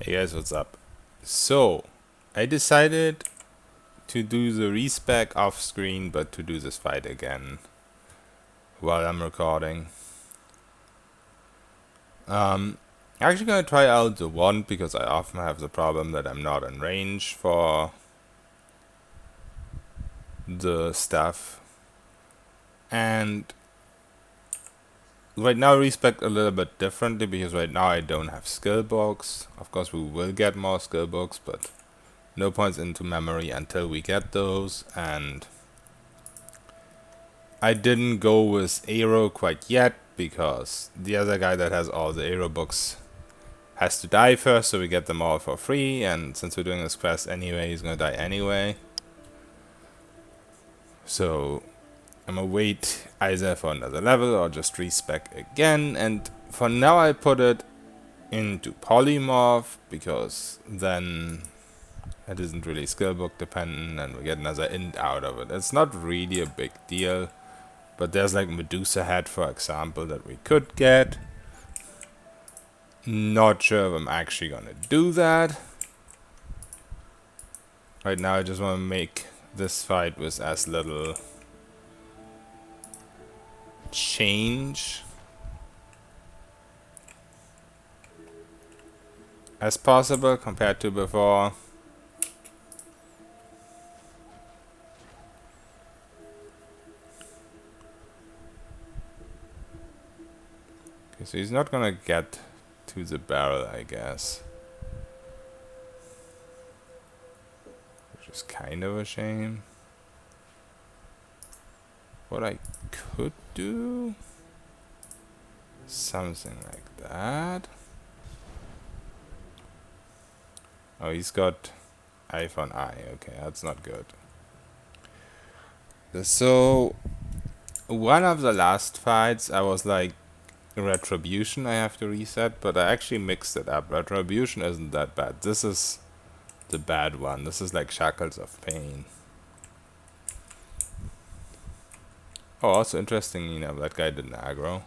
Hey guys, what's up? So, I decided to do the respec off screen, but to do this fight again while I'm recording. I'm actually gonna try out the wand because I often have the problem that I'm not in range for the stuff. And right now respec a little bit differently because right now I don't have skill books. Of course we will get more skill books, but no points into memory until we get those, and I didn't go with Aero quite yet because the other guy that has all the Aero books has to die first, so we get them all for free, and since we're doing this quest anyway, he's gonna die anyway. So I'm gonna wait either for another level or just respec again, and for now I put it into Polymorph because then it isn't really skillbook dependent and we get another int out of it. It's not really a big deal. But there's like Medusa Head, for example, that we could get. Not sure if I'm actually gonna do that. Right now I just want to make this fight with as little change as possible compared to before. Okay, so he's not gonna get to the barrel, I guess. Which is kind of a shame. What I could do? Something like that. Oh, he's got iPhone eye. Okay, that's not good. So, one of the last fights, I was like, Retribution I have to reset, but I actually mixed it up. Retribution isn't that bad. This is the bad one. This is like Shackles of Pain. Oh, also interesting, you know, that guy didn't aggro.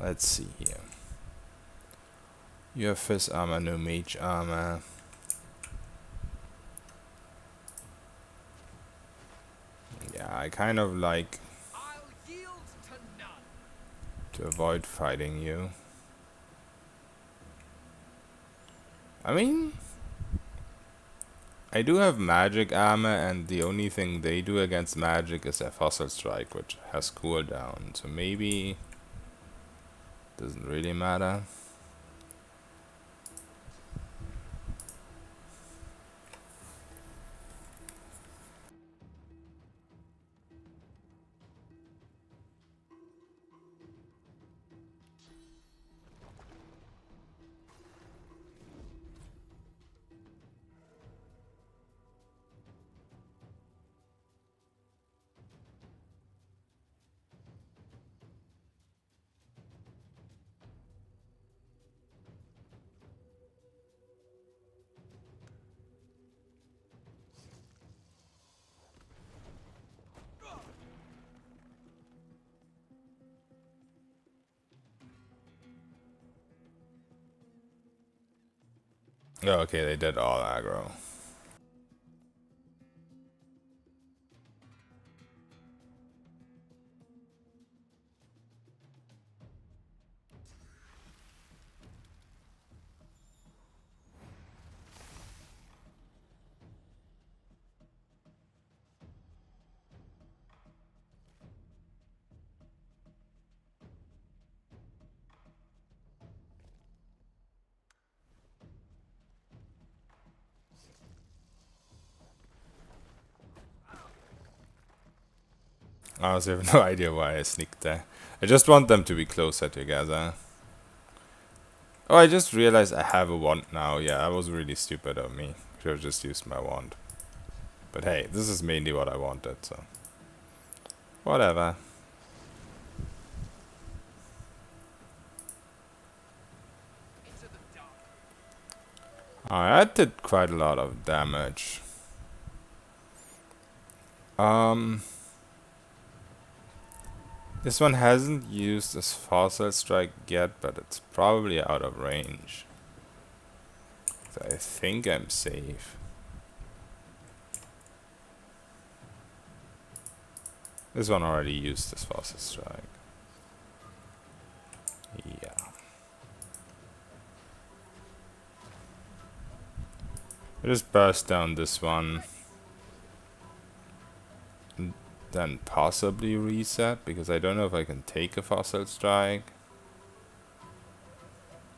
Let's see here. You have Fist Armor, no Mage Armor. Yeah, I kind of like to avoid fighting you. I mean, I do have magic armor, and the only thing they do against magic is their Fossil Strike, which has cooldown. So maybe doesn't really matter. Oh, okay, they did all aggro. I honestly have no idea why I sneaked there. I just want them to be closer together. Oh, I just realized I have a wand now. Yeah, that was really stupid of me. Should have just used my wand. But hey, this is mainly what I wanted, so... whatever. Alright, that did quite a lot of damage. Um, this one hasn't used this fossil strike yet, but it's probably out of range. So I think I'm safe. This one already used this fossil strike. Yeah. I just burst down this one. And then possibly reset, because I don't know if I can take a fossil strike.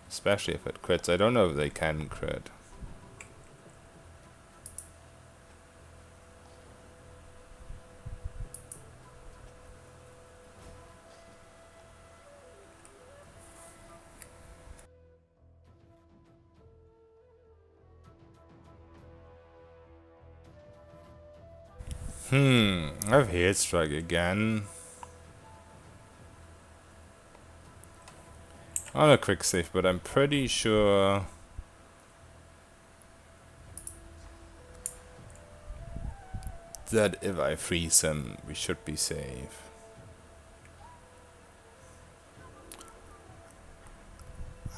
Especially if it crits. I don't know if they can crit. I have Hail Strike again. On a quick save, but I'm pretty sure that if I freeze him, we should be safe.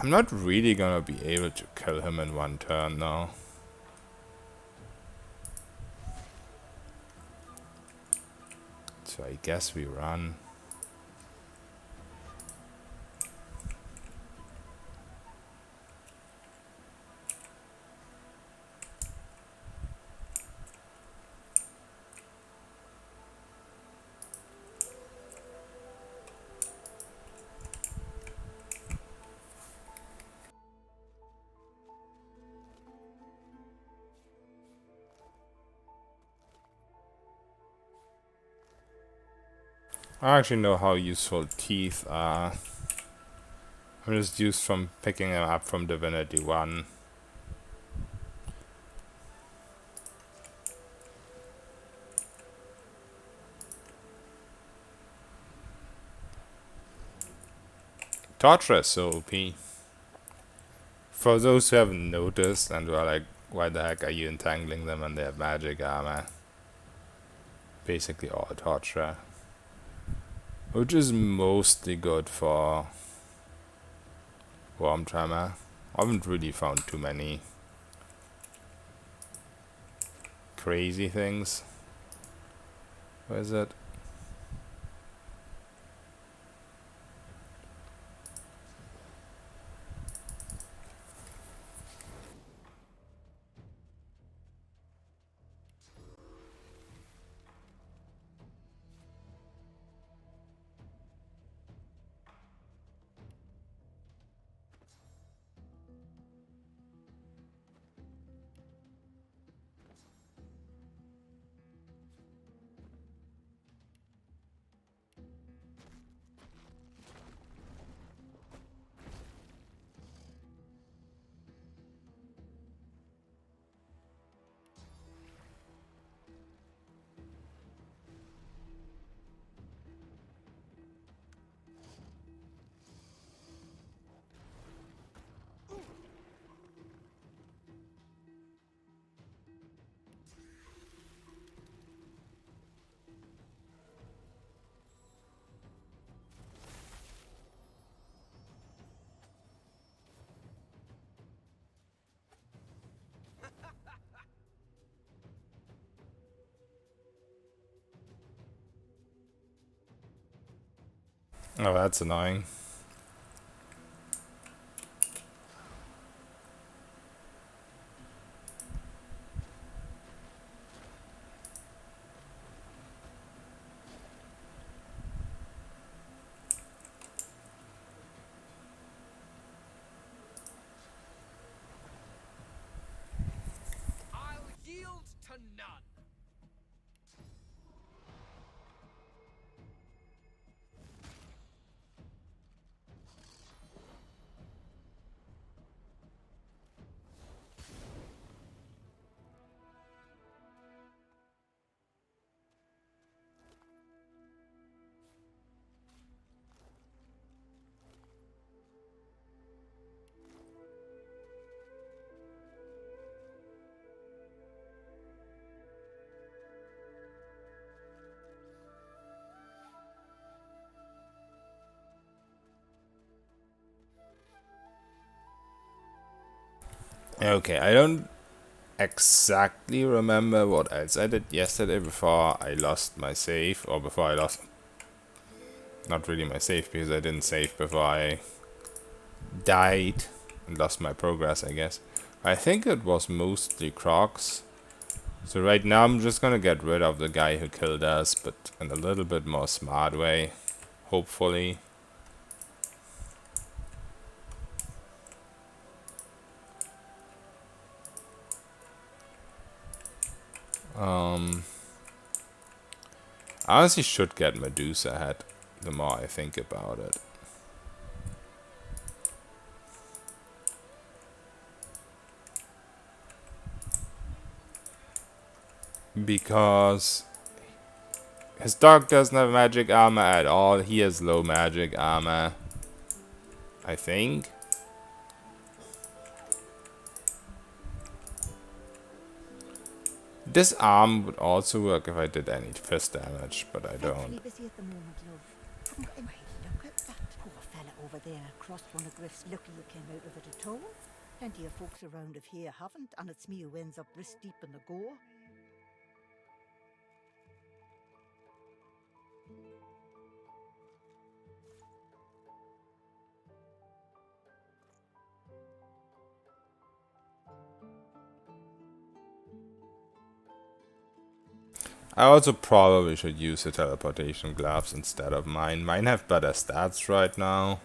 I'm not really gonna be able to kill him in one turn now. So I guess we run. I actually know how useful teeth are. I'm just used from picking them up from Divinity 1. Torture is so OP. For those who haven't noticed and who are like, why the heck are you entangling them and they have magic armor? Basically all Torture. Which is mostly good for Worm Tremor. I haven't really found too many crazy things. Where is it? Oh, that's annoying. I'll yield to none. Okay, I don't exactly remember what else I did yesterday before I lost my save, or before I lost, not really my save, because I didn't save before I died and lost my progress, I guess. I think it was mostly Crocs. So right now I'm just gonna get rid of the guy who killed us, but in a little bit more smart way, hopefully. I honestly should get Medusa head, the more I think about it. Because his dog doesn't have magic armor at all. He has low magic armor, I think. This arm would also work if I did any fist damage, but I don't. Busy at the moment, love. Haven't got any. Look at that poor fella over there. Crossed one of Griff's. Lucky you came out of it at all. Plenty of folks around of here haven't, and it's me who ends up wrist deep in the gore. I also probably should use the teleportation gloves instead of mine. Mine have better stats right now.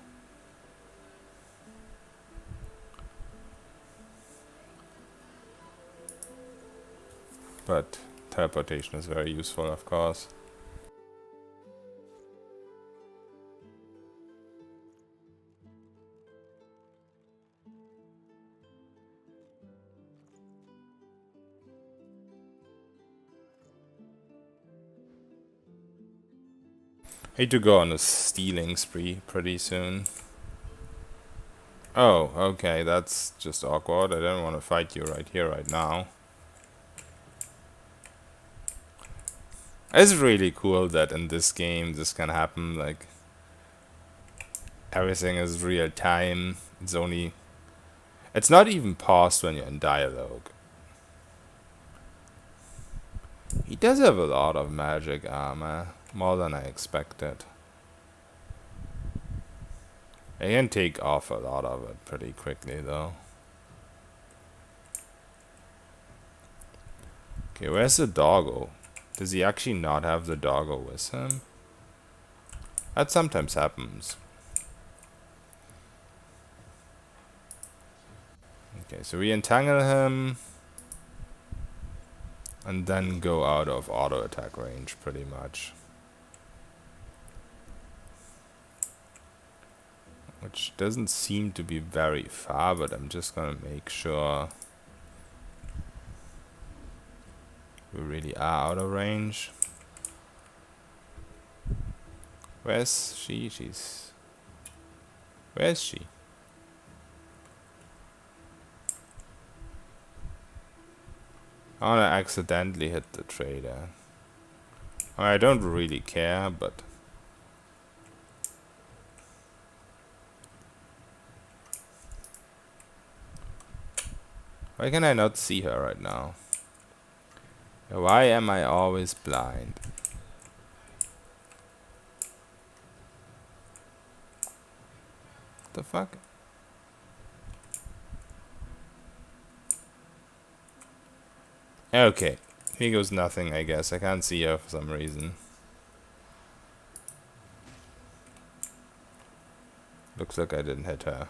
But teleportation is very useful, of course. Hate to go on a stealing spree pretty soon. Oh, okay, that's just awkward. I don't want to fight you right here, right now. It's really cool that in this game this can happen, like, everything is real time. It's not even paused when you're in dialogue. He does have a lot of magic armor, more than I expected. I can take off a lot of it pretty quickly though. Okay, where's the doggo? Does he actually not have the doggo with him? That sometimes happens. Okay, so we entangle him. And then go out of auto attack range, pretty much. Which doesn't seem to be very far, but I'm just gonna make sure we really are out of range. Where's she? Where's she? I wanna accidentally hit the trader. I don't really care, but why can I not see her right now? Why am I always blind? What the fuck? Okay, here goes nothing, I guess. I can't see her for some reason. Looks like I didn't hit her.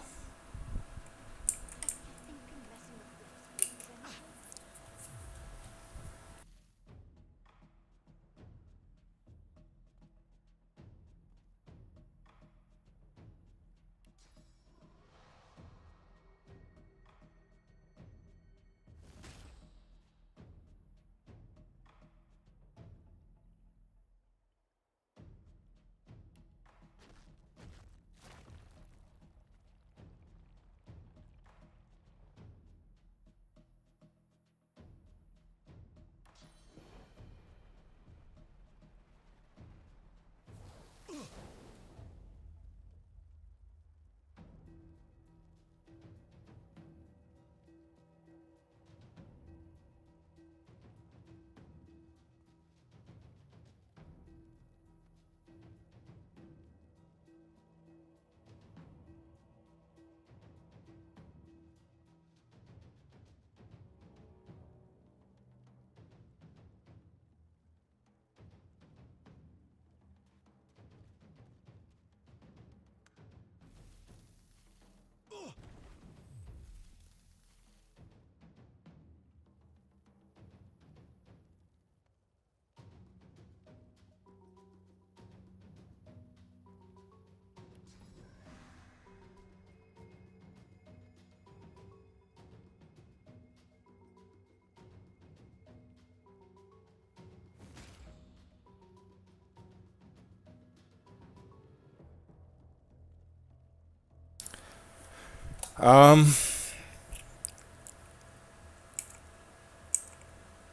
Um,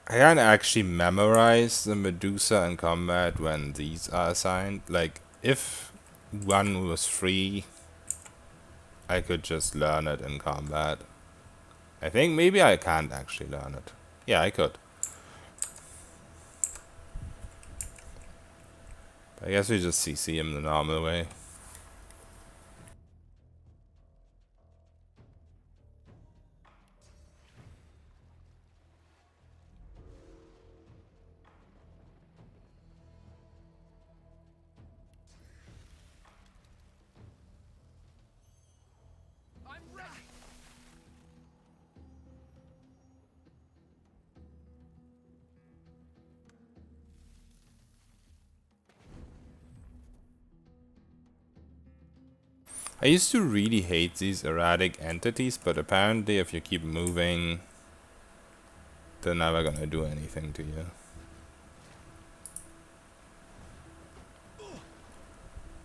I can't actually memorize the Medusa in combat when these are assigned. Like, if one was free, I could just learn it in combat. I think maybe I can't actually learn it. Yeah, I could. I guess we just CC him the normal way. I'm ready. I used to really hate these erratic entities, but apparently if you keep moving, they're never gonna do anything to you.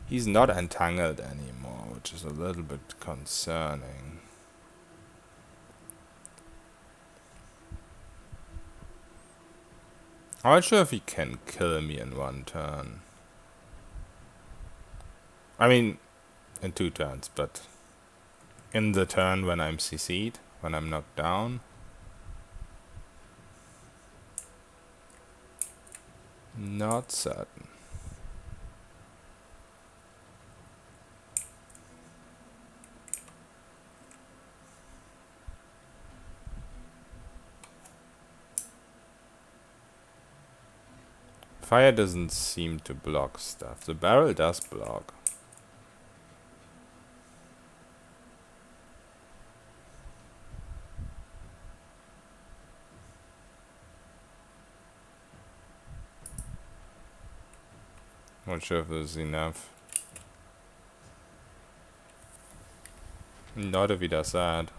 He's not entangled anymore, which is a little bit concerning. I'm not sure if he can kill me in one turn. I mean, in 2 turns, but in the turn when I'm CC'd, when I'm knocked down. Not certain. Fire doesn't seem to block stuff. The barrel does block. Not sure if this is enough. Not if he does that.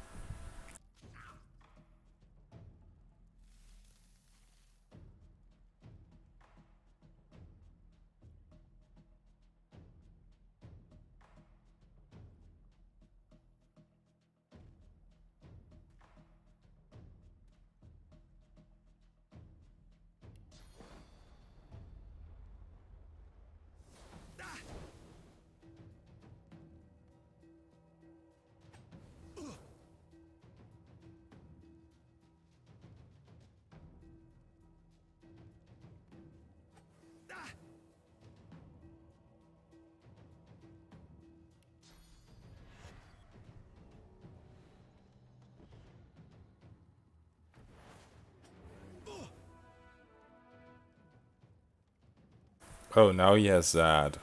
Oh, now he has that.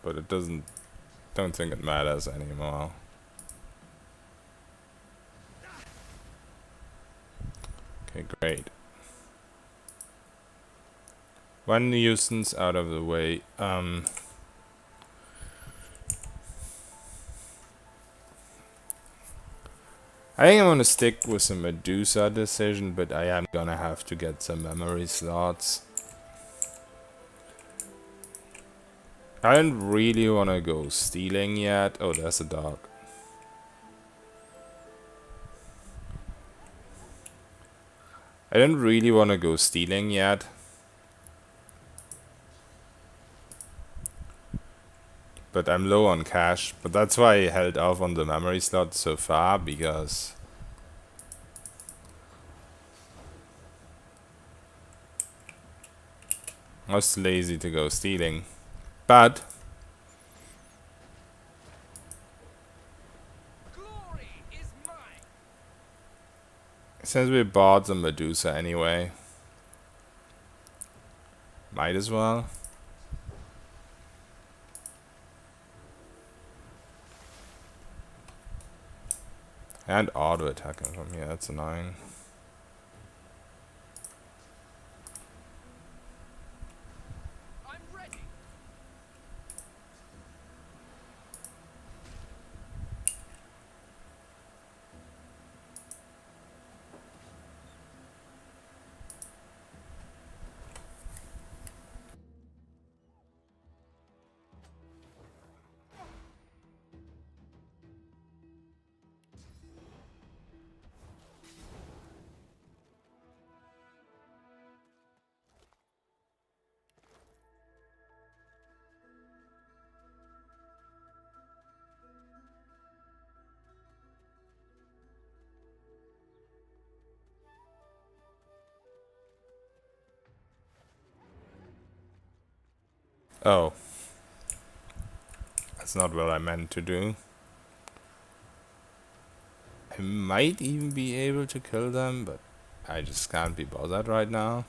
But it doesn't... Don't think it matters anymore. Okay, great. One nuisance out of the way. I think I'm gonna stick with the Medusa decision, but I am gonna have to get some memory slots. I don't really wanna go stealing yet. Oh, there's a dog. I don't really wanna go stealing yet. But I'm low on cash. But that's why I held off on the memory slot so far, because I was lazy to go stealing. But Glory is mine. since we bought the Medusa anyway, might as well. And auto attacking from here, that's annoying. I'm ready. Oh, that's not what I meant to do. I might even be able to kill them, but I just can't be bothered right now.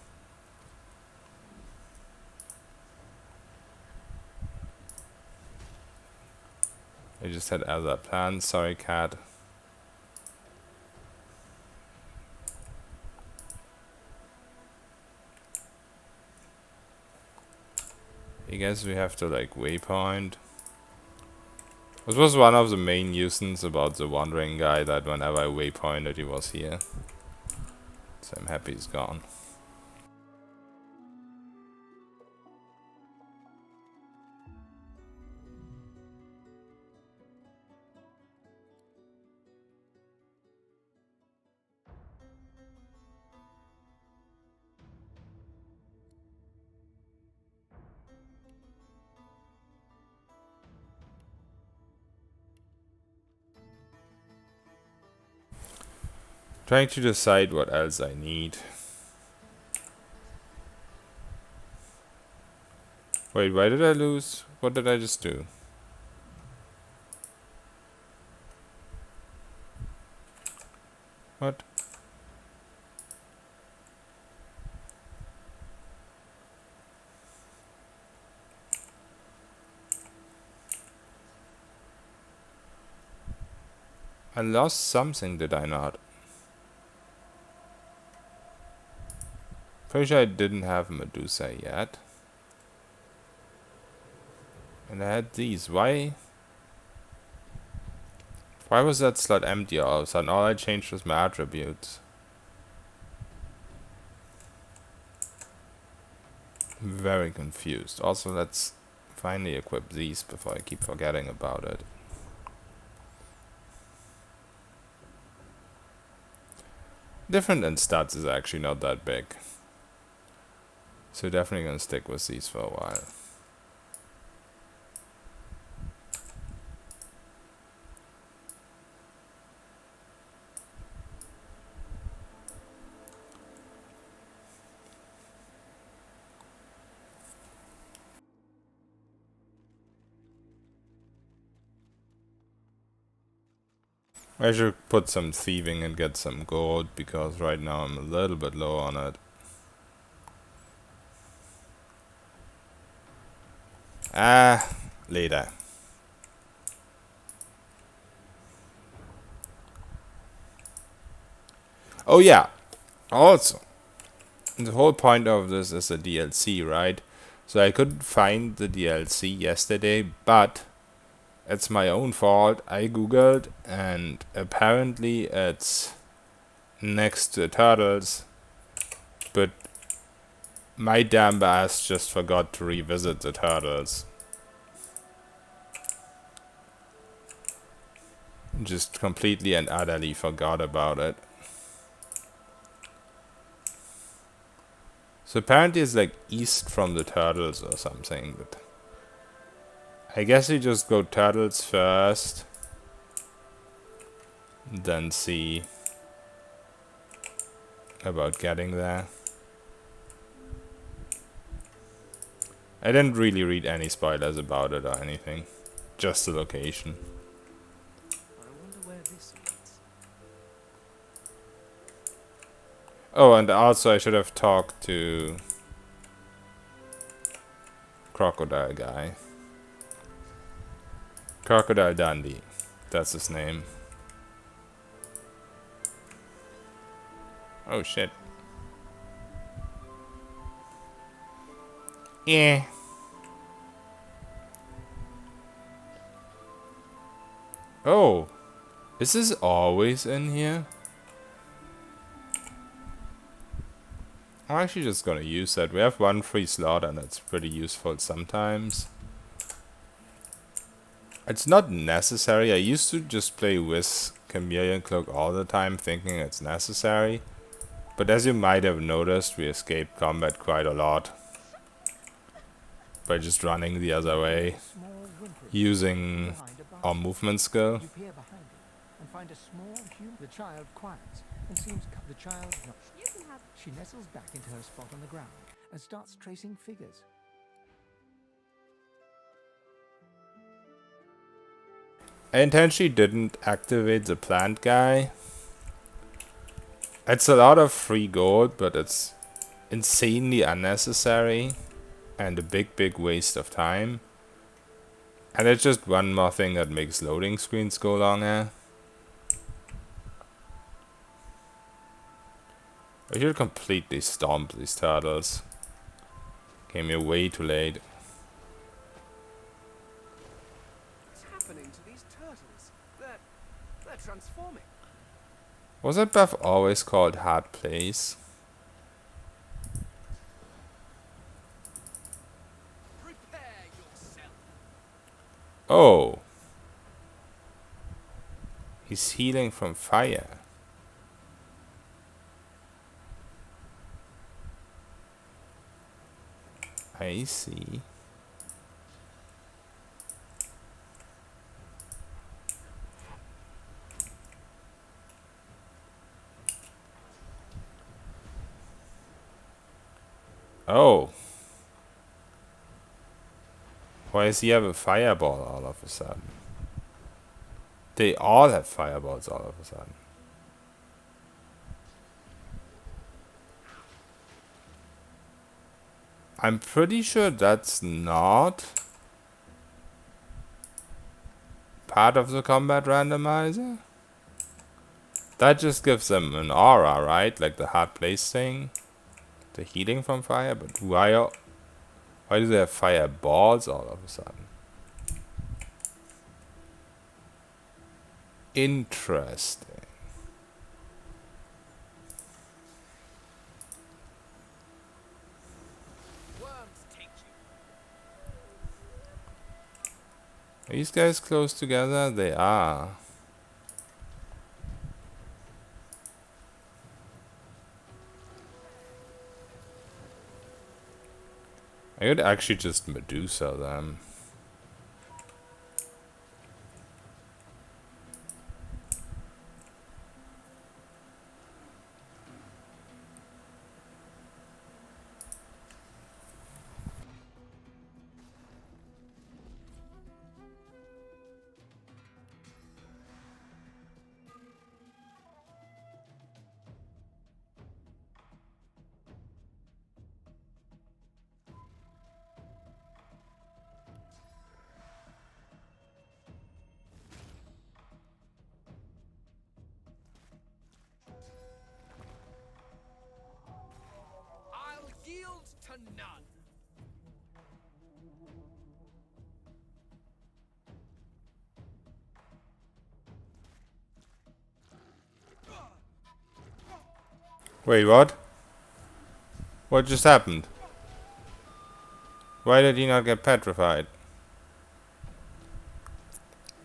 I just had other plans. Sorry, cat. I guess we have to like waypoint. This was one of the main nuisance about the wandering guy, that whenever I waypointed he was here. So I'm happy he's gone. Trying to decide what else I need. Wait, why did I lose? What did I just do? What? I lost something, did I not? Pretty sure I didn't have Medusa yet. And I had these. Why was that slot empty all of a sudden? All I changed was my attributes. I'm very confused. Also, let's finally equip these before I keep forgetting about it. Different in stats is actually not that big. So definitely gonna stick with these for a while. I should put some thieving and get some gold, because right now I'm a little bit low on it. Later. Oh yeah, also, the whole point of this is a DLC, right? So I couldn't find the DLC yesterday, but it's my own fault. I googled, and apparently it's next to turtles, but my damn ass just forgot to revisit the turtles. Just completely and utterly forgot about it. So apparently it's like east from the turtles or something, but I guess you just go turtles first, then see about getting there. I didn't really read any spoilers about it or anything, just the location. I wonder where this leads. Oh, and also I should have talked to Crocodile guy. Crocodile Dundee, that's his name. Oh shit. Yeah. Oh, is this always in here? I'm actually just gonna use that. We have one free slot and it's pretty useful sometimes. It's not necessary. I used to just play with Chameleon Cloak all the time thinking it's necessary. But as you might have noticed, we escaped combat quite a lot by just running the other way, Small whimpering using behind a our basket. movement skill. You peer behind it and find a small human. The child quiets and seems the child not. You can have. She nestles back into her spot on the ground and starts tracing figures. I intentionally didn't activate the plant guy. It's a lot of free gold, but it's insanely unnecessary and a big waste of time. And it's just one more thing that makes loading screens go longer. I should completely stomp these turtles. Came here way too late. What's happening to these turtles? They're transforming. Was that buff always called Hard Place? Prepare yourself. Oh. He's healing from fire. I see. Oh. Why does he have a fireball all of a sudden? They all have fireballs all of a sudden. I'm pretty sure that's not part of the combat randomizer. That just gives them an aura, right? Like the hard place thing. The healing from fire, but why do they have fireballs all of a sudden? Interesting. Worms take you. Are these guys close together? They are. I could actually just Medusa them. I'll yield to none. Wait, what? What just happened? Why did he not get petrified?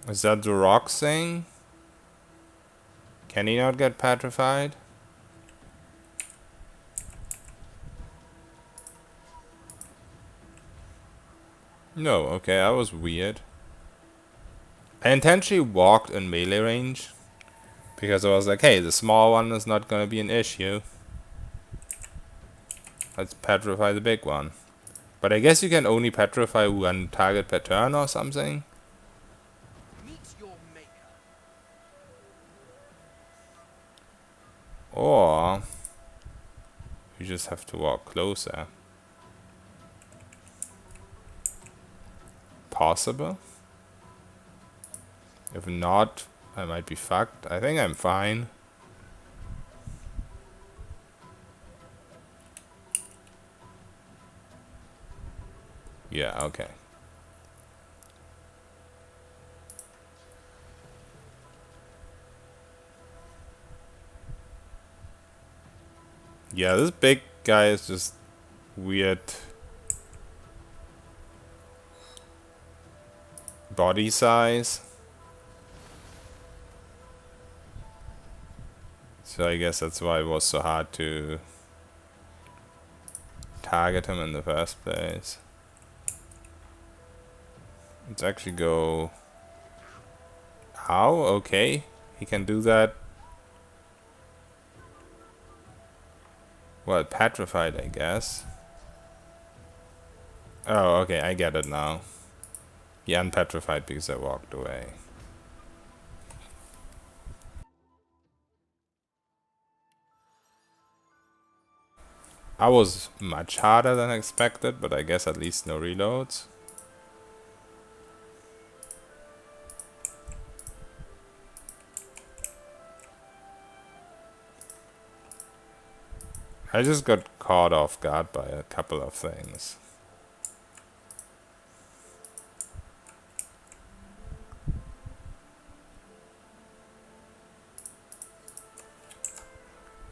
Is that the rock thing? Can he not get petrified? No, okay, that was weird. I intentionally walked in melee range because I was like, hey, the small one is not gonna be an issue. Let's petrify the big one. But I guess you can only petrify one target per turn or something. Meet your maker. Or you just have to walk closer. Possible. If not, I might be fucked. I think I'm fine. Yeah, okay. Yeah, this big guy is just weird body size. So I guess that's why it was so hard to target him in the first place. Let's actually go... How? Okay. He can do that. Well, petrified, I guess. Oh, okay, I get it now. He unpetrified because I walked away. I was much harder than expected, but I guess at least no reloads. I just got caught off guard by a couple of things.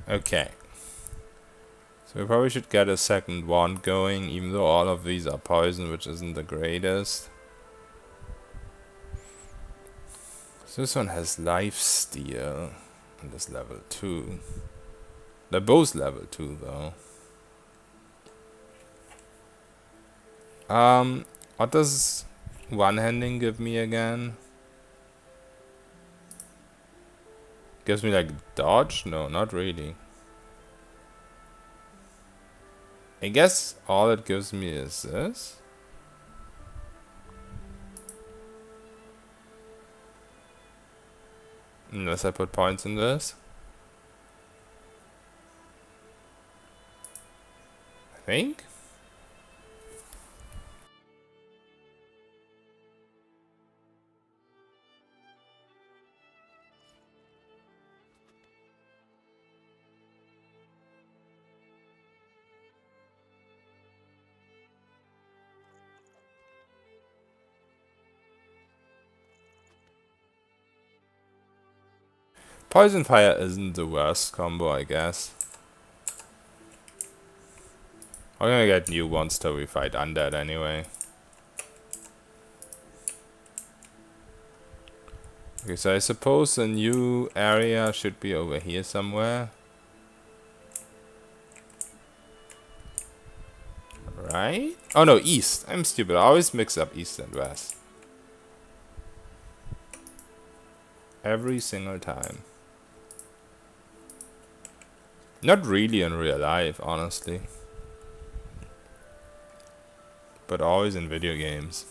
Okay. So we probably should get a second wand going, even though all of these are poison, which isn't the greatest. So this one has lifesteal, and is level 2. They're both level 2 though. What does one-handing give me again? Gives me like dodge? No, not really. I guess all it gives me is this. Unless I put points in this. I think. Poison Fire isn't the worst combo, I guess. I'm gonna get new ones till we fight Undead anyway. Okay, so I suppose the new area should be over here somewhere. Right? Oh no, east. I'm stupid. I always mix up east and west. Every single time. Not really in real life, honestly. But always in video games.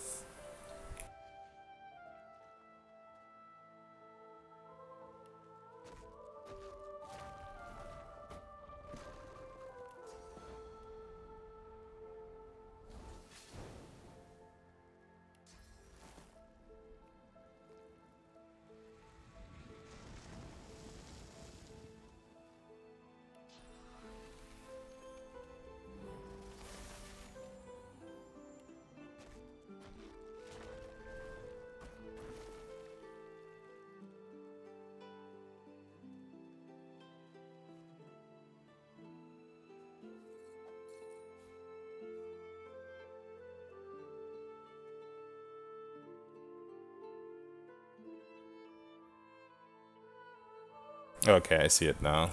Okay, I see it now.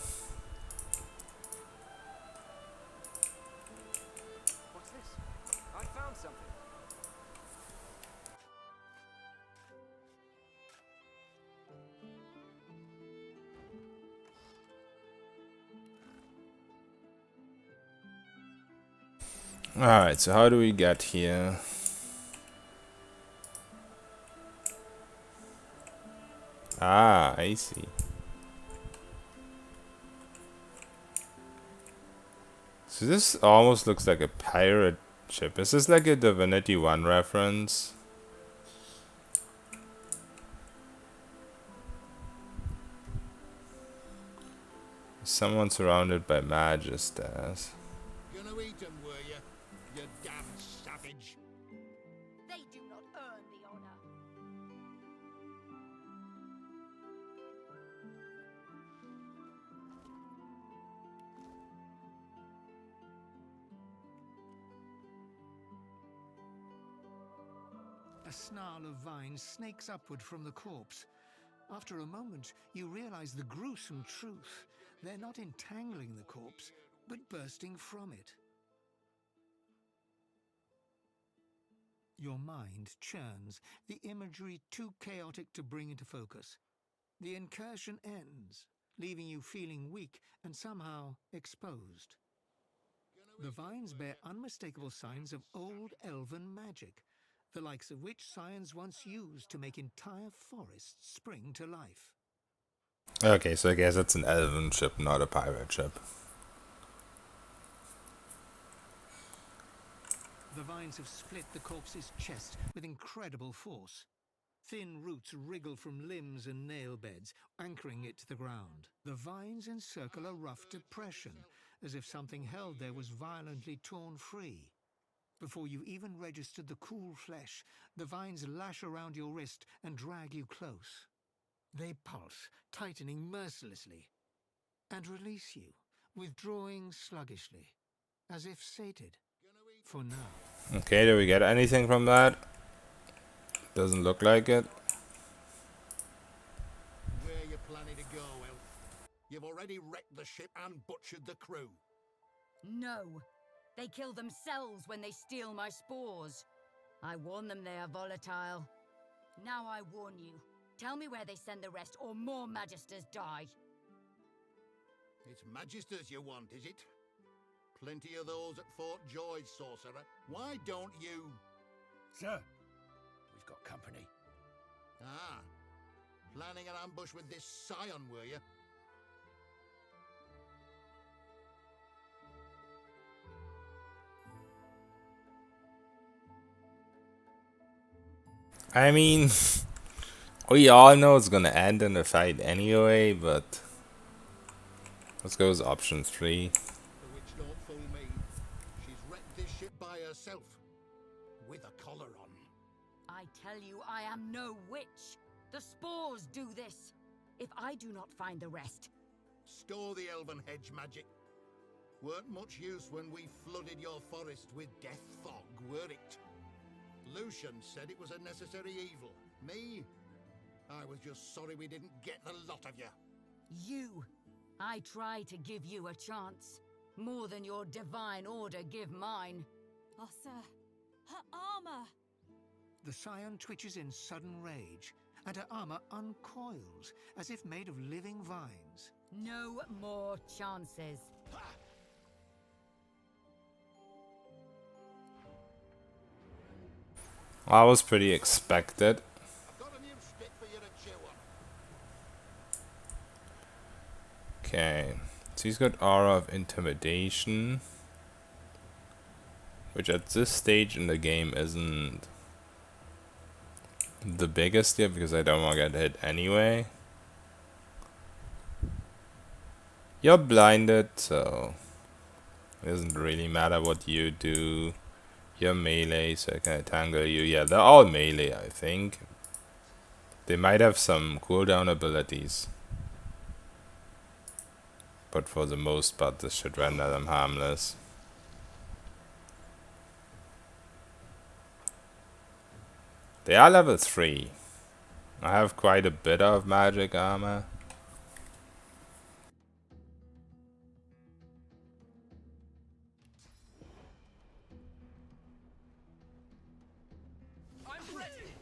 What's this? I found something. Alright, so how do we get here? Ah, I see. So this almost looks like a pirate ship. Is this like a Divinity 1 reference? Someone surrounded by magisters. Gonna eat 'em, were you? You damn savage. They do not earn the honor. A snarl of vines snakes upward from the corpse. After a moment, you realize the gruesome truth. They're not entangling the corpse, but bursting from it. Your mind churns, the imagery too chaotic to bring into focus. The incursion ends, leaving you feeling weak and somehow exposed. The vines bear unmistakable signs of old elven magic, the likes of which science once used to make entire forests spring to life. Okay, so I guess it's an elven ship, not a pirate ship. The vines have split the corpse's chest with incredible force. Thin roots wriggle from limbs and nail beds, anchoring it to the ground. The vines encircle a rough depression, as if something held there was violently torn free. Before you even registered the cool flesh, the vines lash around your wrist and drag you close. They pulse, tightening mercilessly, and release you, withdrawing sluggishly, as if sated. For now. Okay, do we get anything from that? Doesn't look like it. Where you planning to go, Elf? You've already wrecked the ship and butchered the crew. No. They kill themselves when they steal my spores. I warn them they are volatile. Now I warn you. Tell me where they send the rest, or more Magisters die. It's Magisters you want, is it? Plenty of those at Fort George, Sorcerer. Why don't you... Sir, we've got company. Ah, planning an ambush with this scion, were you? I mean, we all know it's gonna end in a fight anyway, but let's go with option 3. The witch don't fool me. She's wrecked this ship by herself. With a collar on. I tell you, I am no witch. The spores do this. If I do not find the rest... Store the elven hedge magic. Weren't much use when we flooded your forest with death fog, were it? Lucian said it was a necessary evil. Me? I was just sorry we didn't get the lot of you. You. I try to give you a chance. More than your divine order give mine. Oh, sir. Her armor! The scion twitches in sudden rage, and her armor uncoils, as if made of living vines. No more chances. That was pretty expected. I've got a new stick for you to chew on. Okay, so he's got Aura of Intimidation, which at this stage in the game isn't the biggest yet because I don't want to get hit anyway. You're blinded, so it doesn't really matter what you do. You're melee, so I can tangle you. Yeah, they're all melee, I think. They might have some cooldown abilities, but for the most part, this should render them harmless. They are level 3. I have quite a bit of magic armor. I'm ready!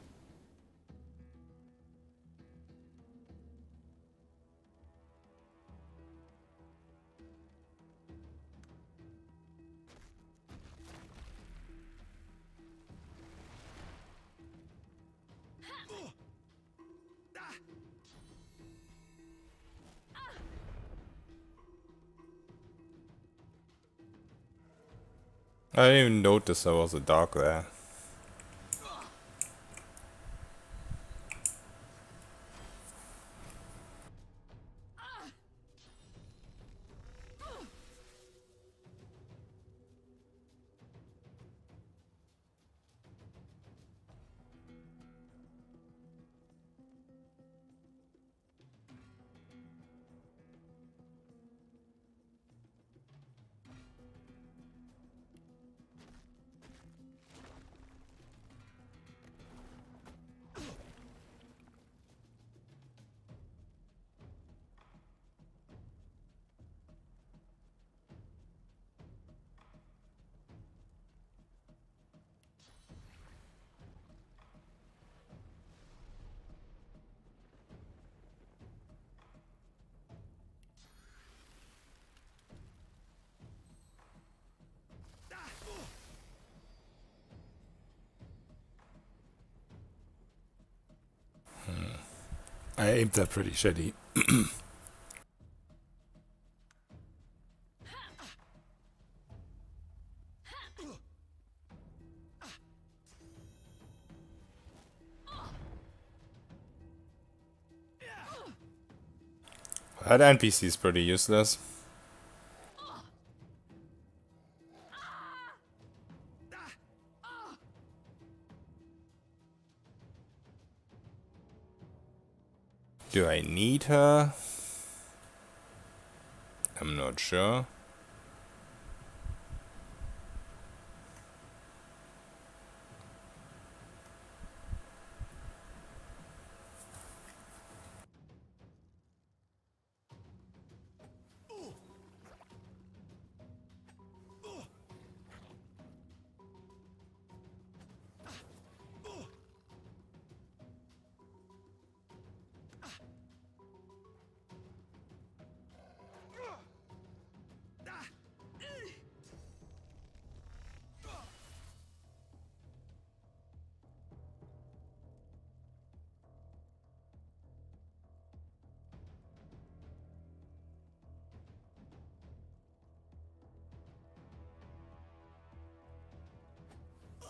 I didn't even notice there was a dog there. I aimed that pretty shitty. That NPC is pretty useless. Do I need her? I'm not sure.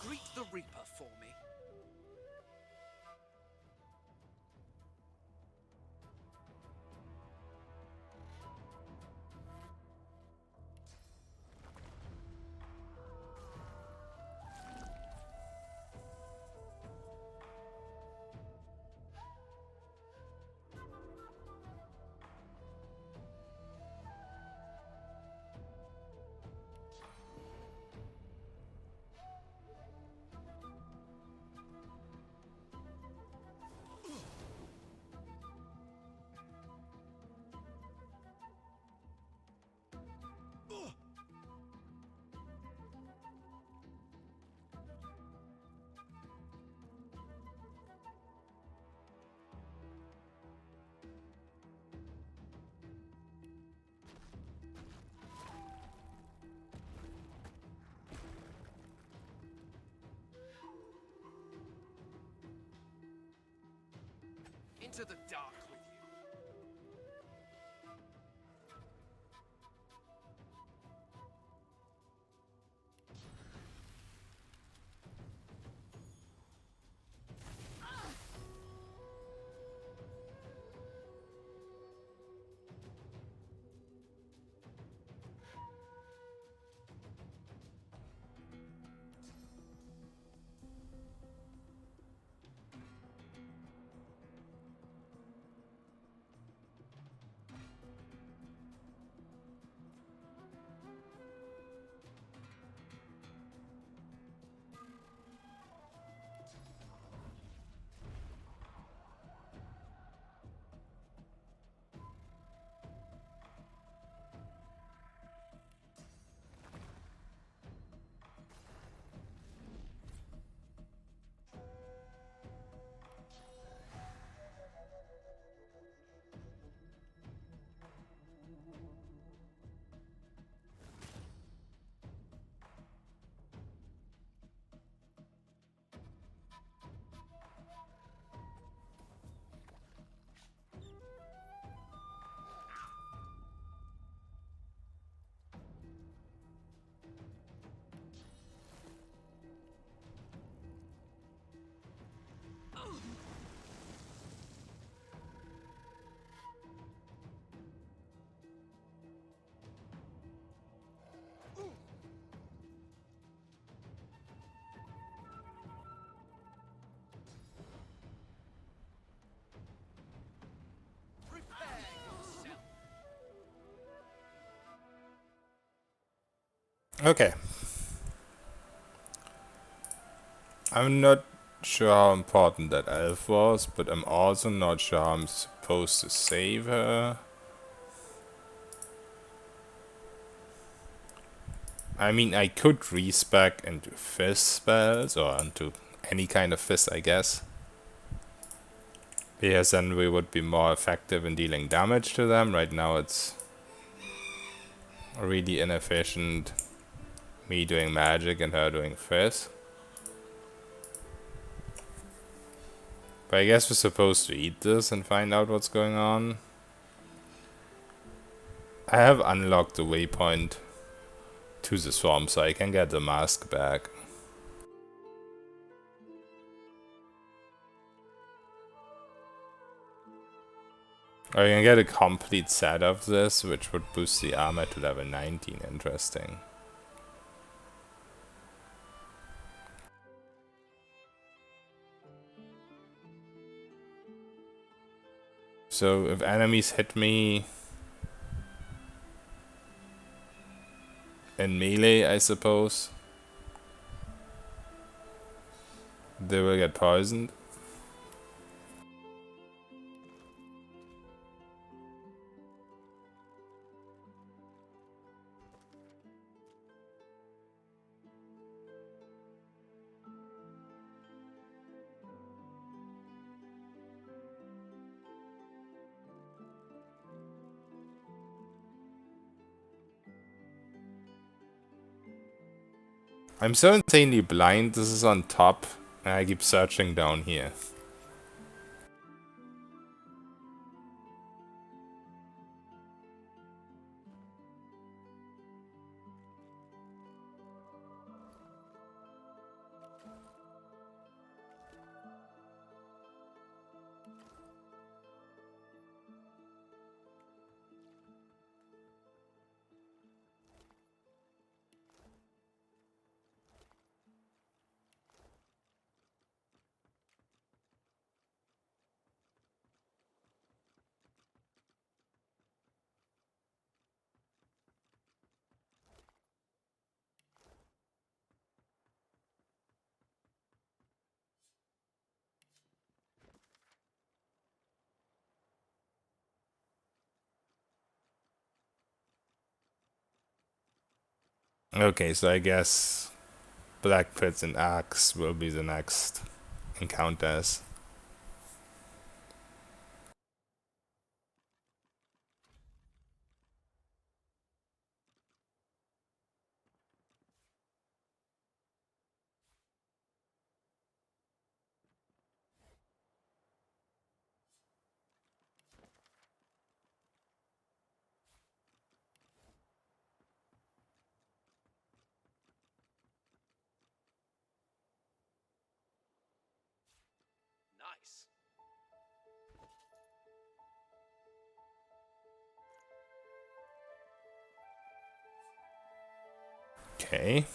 Greet the Reaper for me. Into the dark with you. Okay. I'm not sure how important that elf was, but I'm also not sure how I'm supposed to save her. I mean, I could respec into fist spells, or into any kind of fist, I guess. Because then we would be more effective in dealing damage to them. Right now it's really inefficient, me doing magic and her doing fist. But I guess we're supposed to eat this and find out what's going on. I have unlocked the waypoint to the swamp, so I can get the mask back. Or you can get a complete set of this, which would boost the armor to level 19. Interesting. So if enemies hit me in melee, I suppose, they will get poisoned. I'm so insanely blind. This is on top, and I keep searching down here. Okay, so I guess Black Pits and Axe will be the next encounters. Nice. Okay.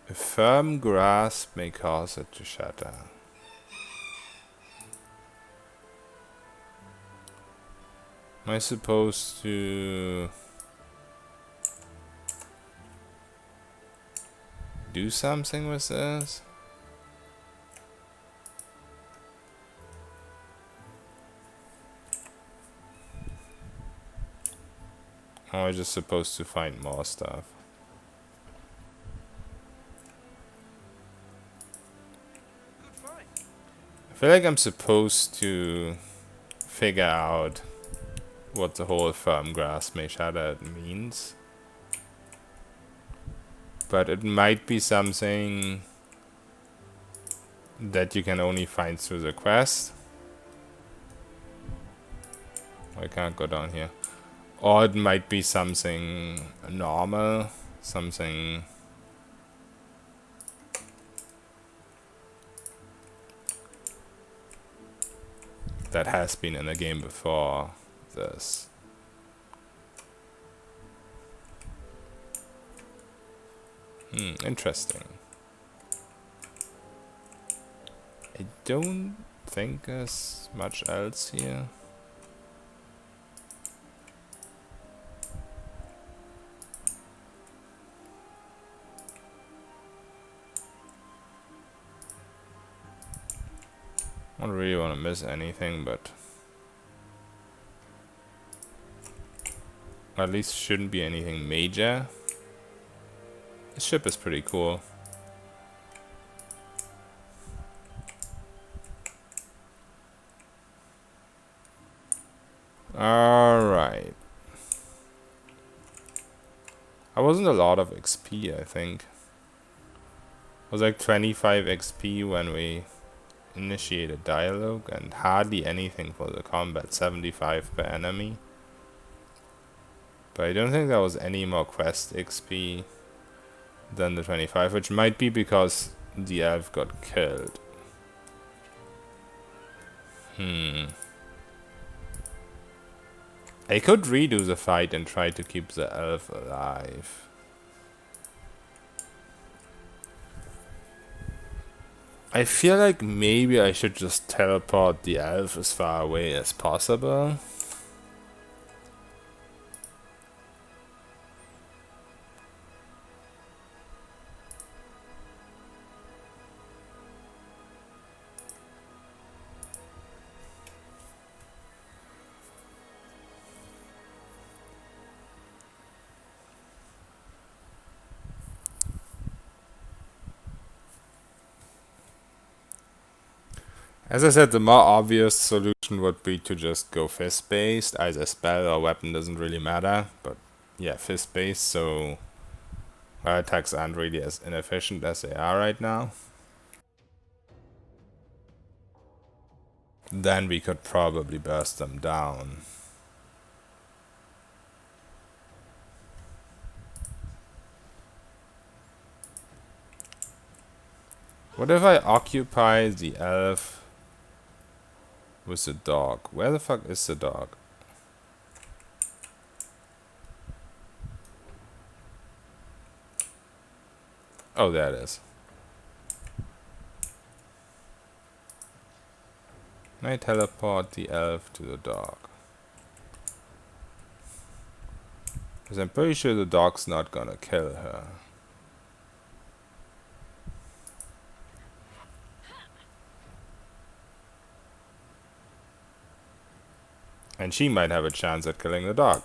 A firm grasp may cause it to shatter. Am I supposed to do something with this? Or am I just supposed to find more stuff? Good find. I feel like I'm supposed to figure out what the whole firm grasp may shatter means. But it might be something that you can only find through the quest. I can't go down here. Or it might be something normal, something that has been in the game before this. Interesting. I don't think there's much else here. I don't really want to miss anything, but at least shouldn't be anything major. This ship is pretty cool. Alright. I wasn't a lot of XP, I think. It was like 25 XP when we initiated dialogue, and hardly anything for the combat, 75 per enemy. But I don't think there was any more quest XP than the 25, which might be because the elf got killed. I could redo the fight and try to keep the elf alive. I feel like maybe I should just teleport the elf as far away as possible. As I said, the more obvious solution would be to just go fist-based. Either spell or weapon doesn't really matter, but yeah, fist-based, so our attacks aren't really as inefficient as they are right now. Then we could probably burst them down. What if I occupy the elf with the dog? Where the fuck is the dog? Oh, there it is. And I teleport the elf to the dog. Because I'm pretty sure the dog's not gonna kill her. And she might have a chance at killing the dog.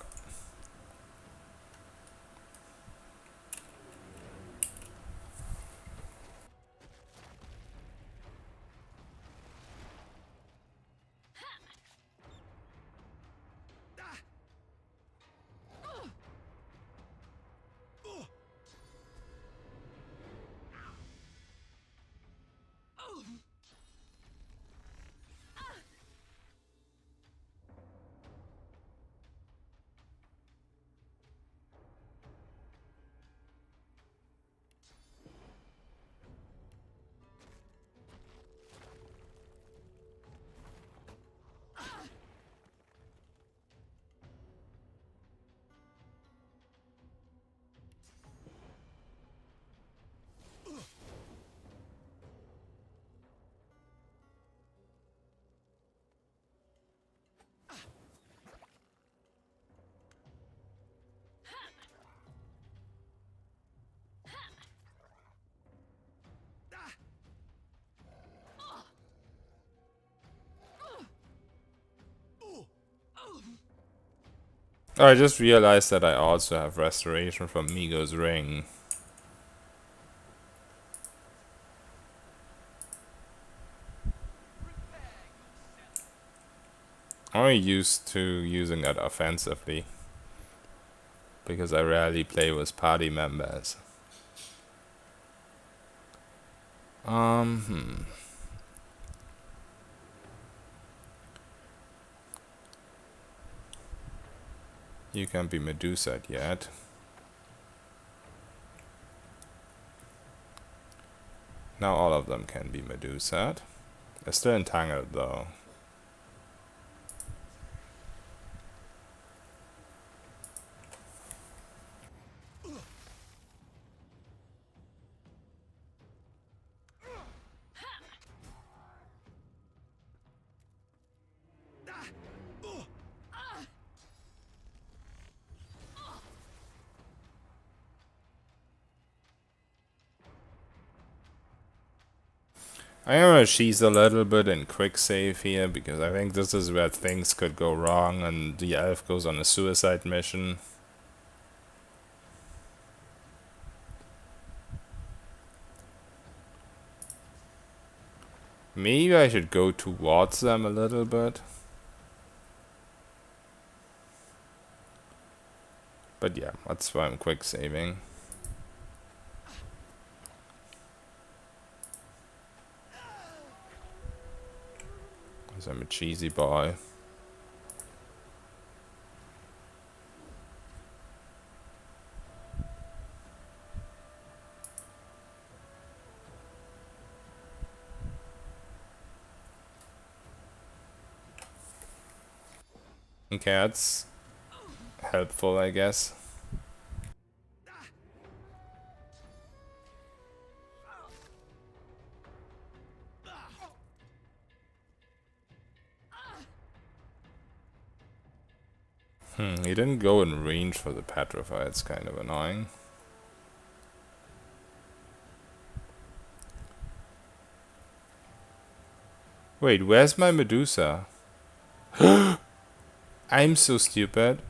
Oh, I just realized that I also have restoration from Migo's ring. I'm used to using that offensively, because I rarely play with party members. You can't be Medusa'd yet. Now all of them can be Medusa'd. They're still entangled though. I'm gonna cheese a little bit in quick save here, because I think this is where things could go wrong and the elf goes on a suicide mission. Maybe I should go towards them a little bit. But yeah, that's why I'm quick saving. Because I'm a cheesy boy. Okay, that's helpful, I guess. He didn't go in range for the Petrify, it's kind of annoying. Wait, where's my Medusa? I'm so stupid.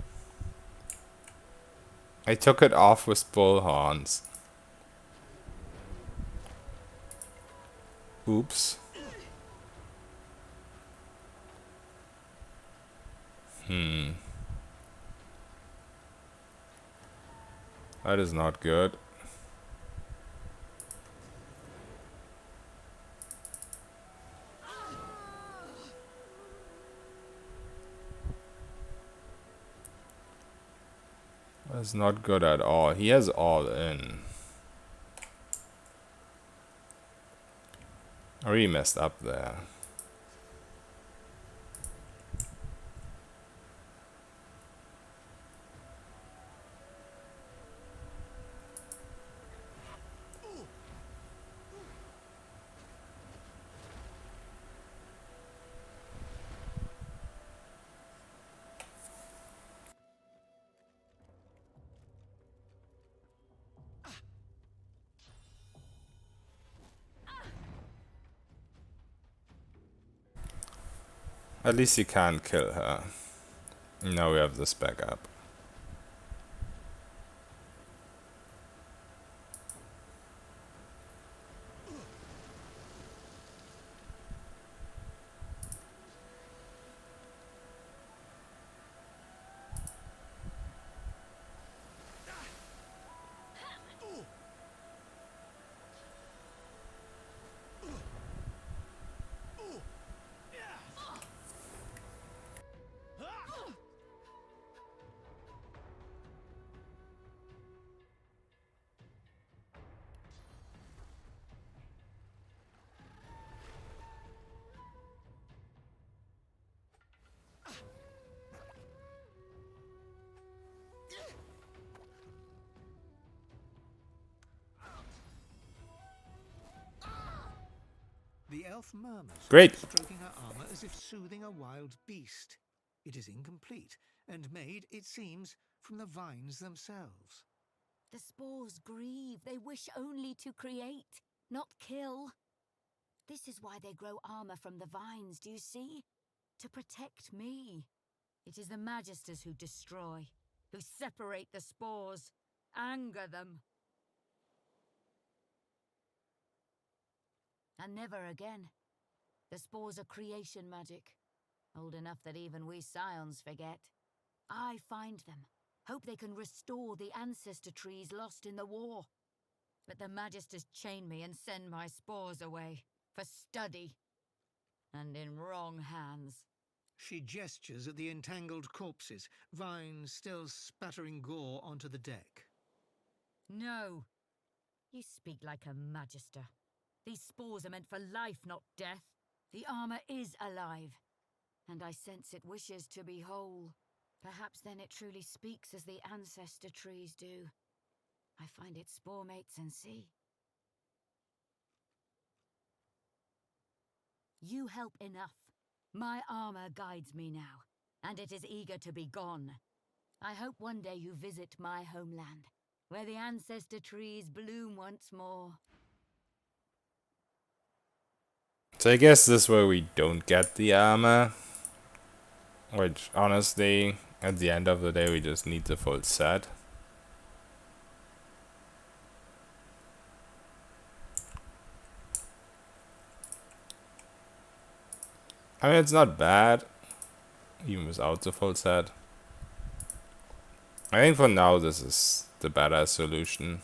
I took it off with bullhorns. Oops. That is not good. That's not good at all. He has all in. I really messed up there. At least he can't kill her. Now we have this backup. The elf murmurs, Great. stroking her armor as if soothing a wild beast. It is incomplete, and made, it seems, from the vines themselves. The spores grieve. They wish only to create, not kill. This is why they grow armor from the vines, do you see? To protect me. It is the Magisters who destroy, who separate the spores, anger them. And never again. The spores are creation magic, old enough that even we scions forget. I find them, hope they can restore the ancestor trees lost in the war. But the Magisters chain me and send my spores away, for study. And in wrong hands. She gestures at the entangled corpses, vines still spattering gore onto the deck. No. You speak like a Magister. These spores are meant for life, not death. The armor is alive, and I sense it wishes to be whole. Perhaps then it truly speaks as the ancestor trees do. I find its spore mates and see. You help enough. My armor guides me now, and it is eager to be gone. I hope one day you visit my homeland, where the ancestor trees bloom once more. So I guess this is where we don't get the armor. Which, honestly, at the end of the day, we just need the full set. I mean, it's not bad, even without the full set. I think for now, this is the better solution.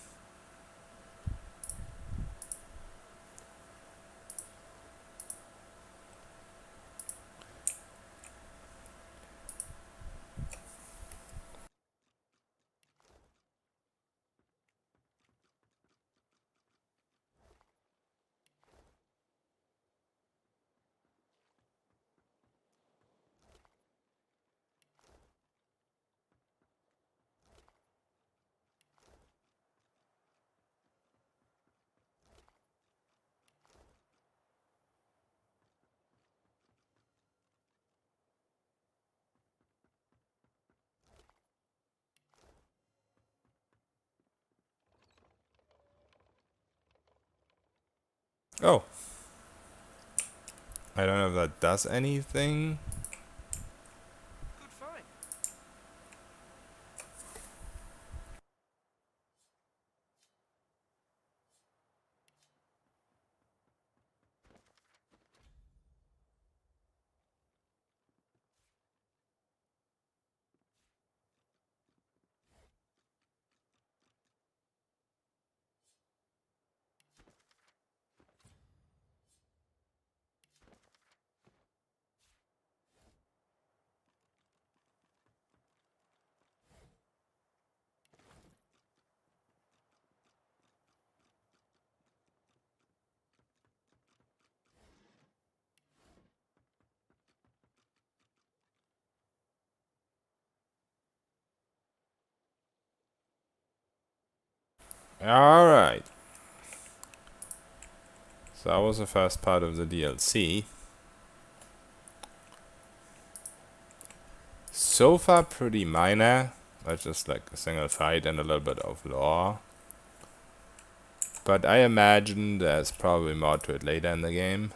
Oh. I don't know if that does anything. Good find. Alright. So that was the first part of the DLC. So far pretty minor. That's just like a single fight and a little bit of lore. But I imagine there's probably more to it later in the game.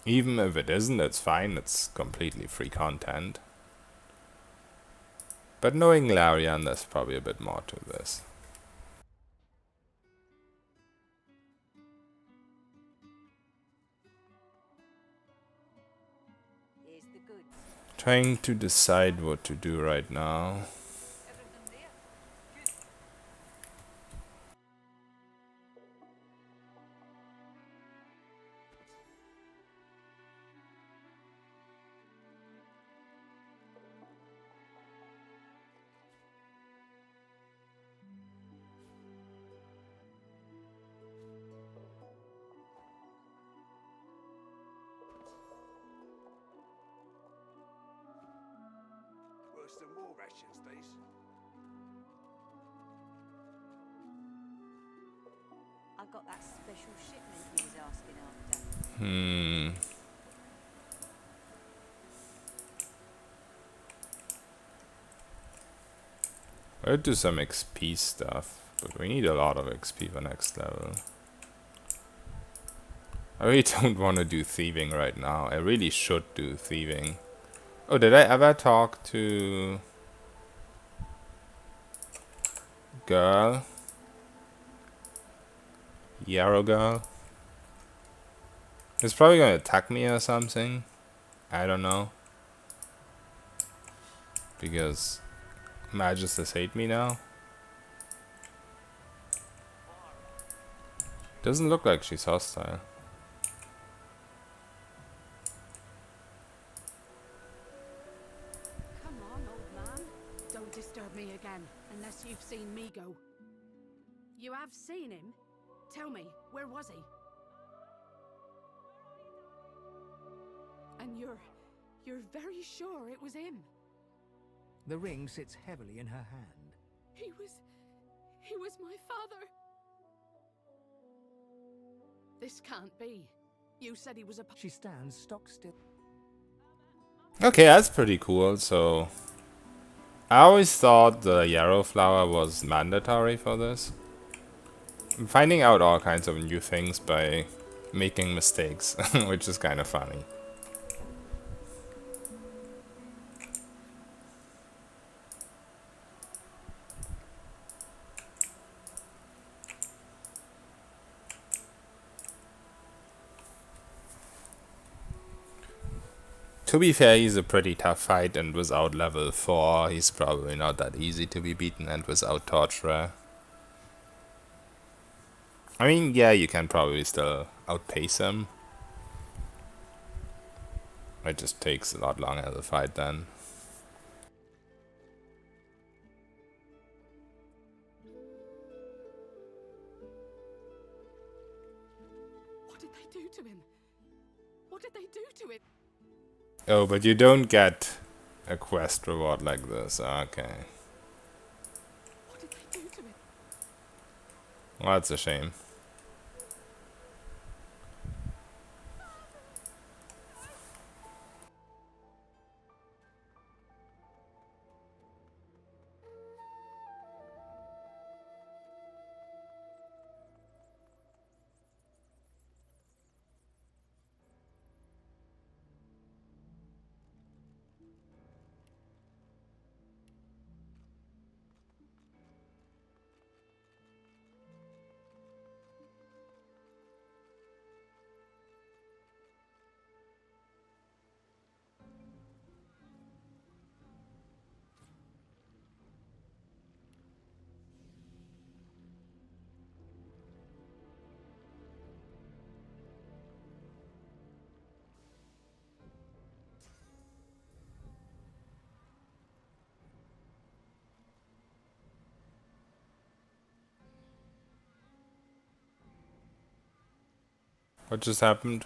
Even if it isn't, it's fine. It's completely free content. But knowing Larian, there's probably a bit more to this. Here's the goods. Trying to decide what to do right now. Everything there. Good. Worse than war rations, these. I got that special shipment you was asking after. I'll do some XP stuff, but we need a lot of XP for next level. I really don't want to do thieving right now. I really should do thieving. Oh, did I ever talk to... girl? Yarrow girl? He's probably gonna attack me or something. I don't know. Because Magisters hate me now. Doesn't look like she's hostile. Come on, old man. Don't disturb me again, unless you've seen me go. You have seen him? Tell me, where was he? And you're very sure it was him? The ring sits heavily in her hand. He was my father. This can't be. You said he was a... She stands stock still. Okay, that's pretty cool. So I always thought the yarrow flower was mandatory for this. I'm finding out all kinds of new things by making mistakes, which is kind of funny. To be fair, he's a pretty tough fight, and without level 4, he's probably not that easy to be beaten, and without Torturer. I mean, yeah, you can probably still outpace him. It just takes a lot longer to fight then. What did they do to him? What did they do to him? Oh, but you don't get a quest reward like this. Okay. What did they do to him? Well, that's a shame. What just happened?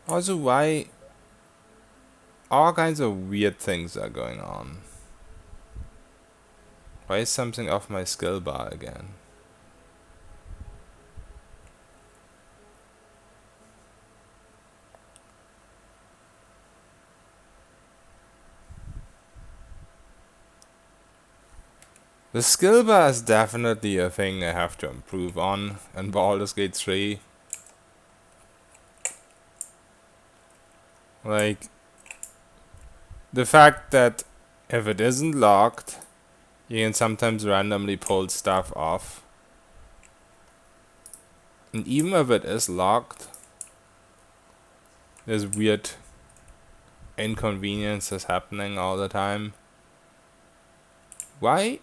Also, why all kinds of weird things are going on? Why is something off my skill bar again? The skill bar is definitely a thing I have to improve on in Baldur's Gate 3. Like, the fact that if it isn't locked, you can sometimes randomly pull stuff off. And even if it is locked, there's weird inconveniences happening all the time. Why?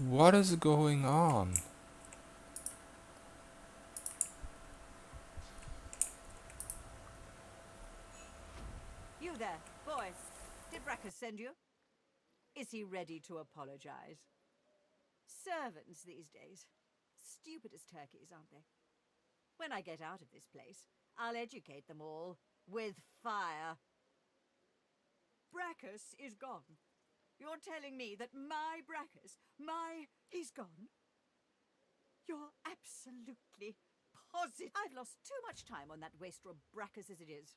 What is going on? You there, boy. Did Brackus send you? Is he ready to apologize? Servants these days. Stupid as turkeys, aren't they? When I get out of this place, I'll educate them all with fire. Brackus is gone. You're telling me that my Brackus, he's gone? You're absolutely positive. I've lost too much time on that wastrel Brackus as it is.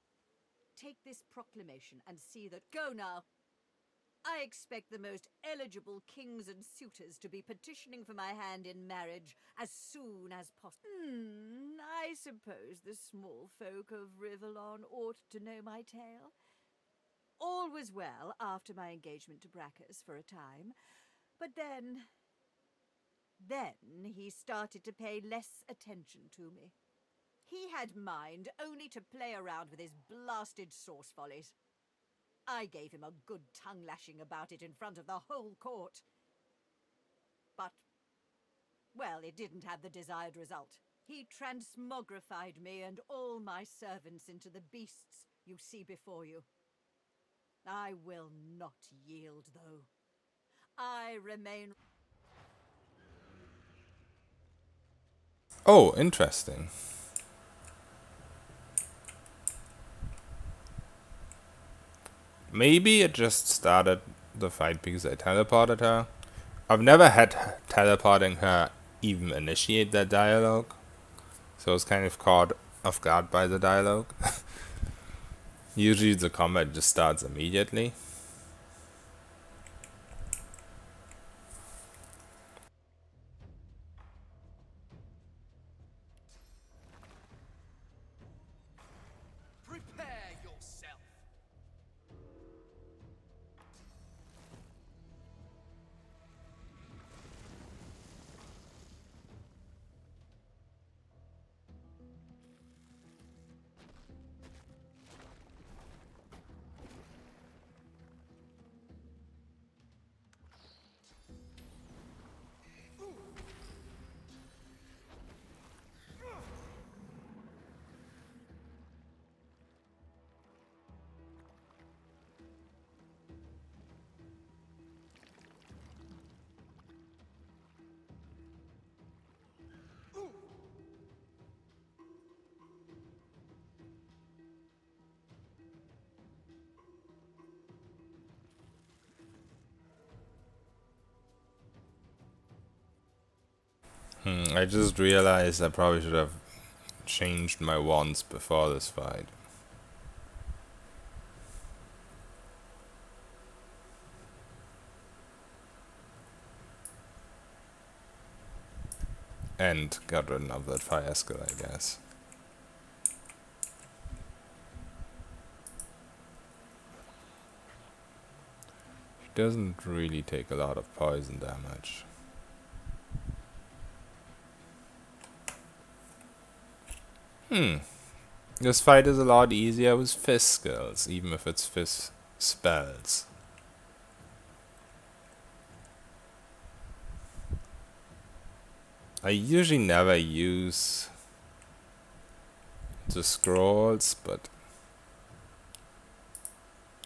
Take this proclamation and see that. Go now. I expect the most eligible kings and suitors to be petitioning for my hand in marriage as soon as possible. I suppose the small folk of Rivellon ought to know my tale. All was well after my engagement to Brackus for a time, but then he started to pay less attention to me. He had mind only to play around with his blasted sauce follies. I gave him a good tongue-lashing about it in front of the whole court. But, well, it didn't have the desired result. He transmogrified me and all my servants into the beasts you see before you. I will not yield, though. I remain... Oh, interesting. Maybe it just started the fight because I teleported her. I've never had teleporting her even initiate that dialogue, so I was kind of caught off guard by the dialogue. Usually the combat just starts immediately. Prepare yourself. I just realized I probably should have changed my wands before this fight. And got rid of that fire skill, I guess. She doesn't really take a lot of poison damage. This fight is a lot easier with fist skills, even if it's fist spells. I usually never use the scrolls, but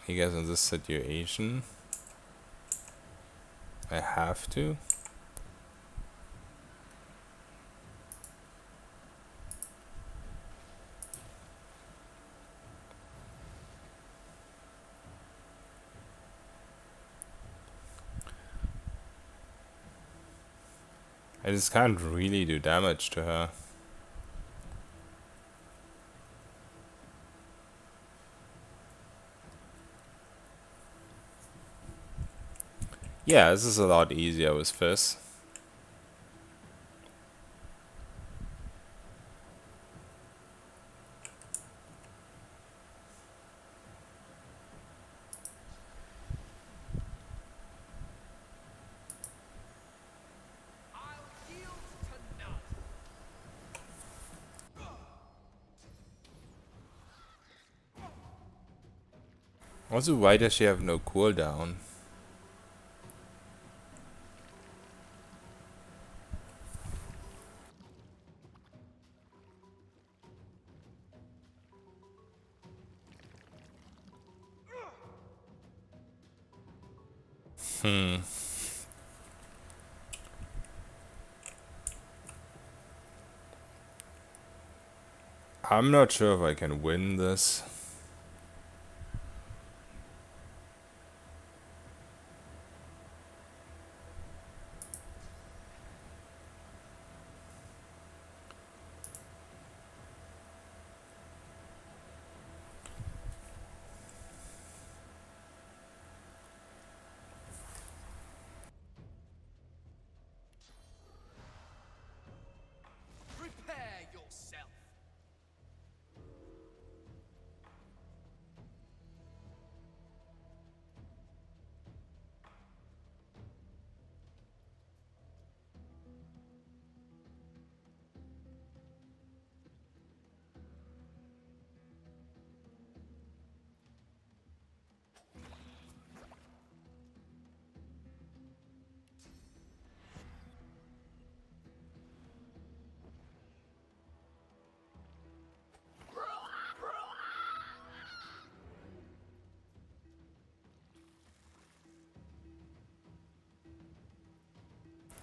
I guess in this situation I have to. I just can't really do damage to her. Yeah, this is a lot easier with Fizz. I'll yield to none. Also, why does she have no cooldown? I'm not sure if I can win this. Prepare yourself.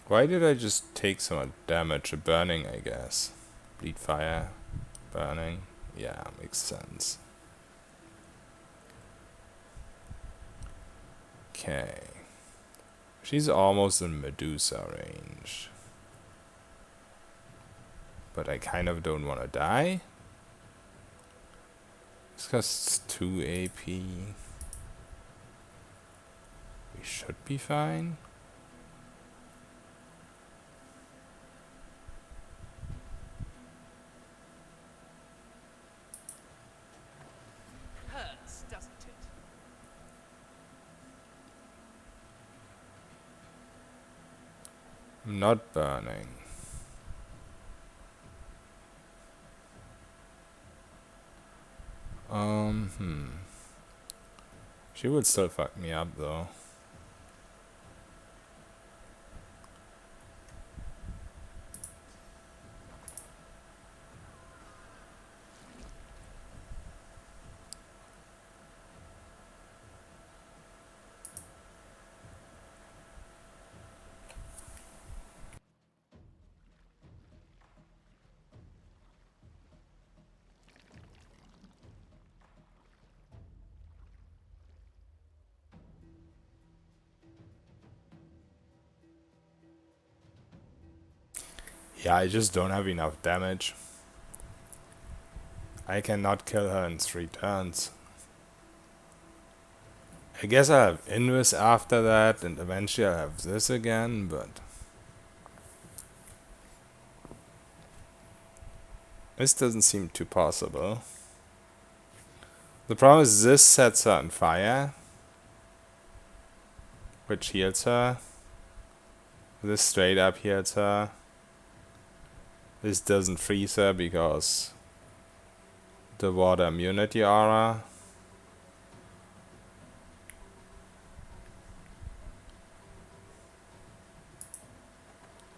Why did I just take so much damage? A burning, I guess. Bleed fire, burning. Yeah, makes sense. Okay. She's almost in Medusa range. But I kind of don't want to die. This costs 2 AP. We should be fine. Hurts, doesn't it? I'm not burning. She would still fuck me up though. Yeah, I just don't have enough damage. I cannot kill her in 3 turns. I guess I'll have Invis after that, and eventually I'll have this again, but... this doesn't seem too possible. The problem is this sets her on fire, which heals her. This straight up heals her. This doesn't freeze her because the water immunity aura.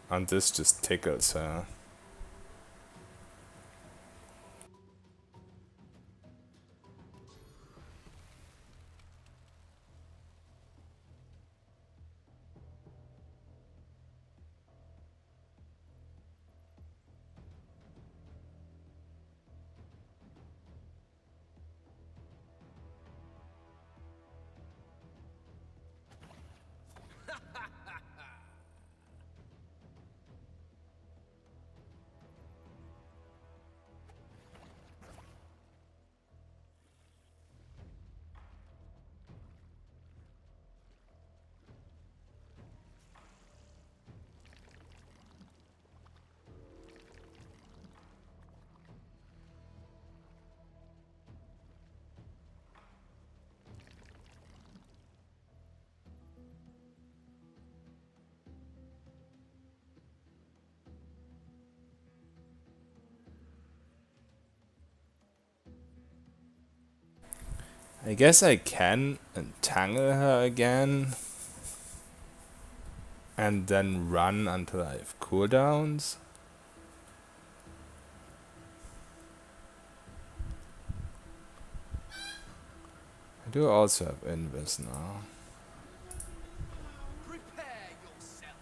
And this just tickles her. I guess I can entangle her again and then run until I have cooldowns. I do also have invis now. Prepare yourself.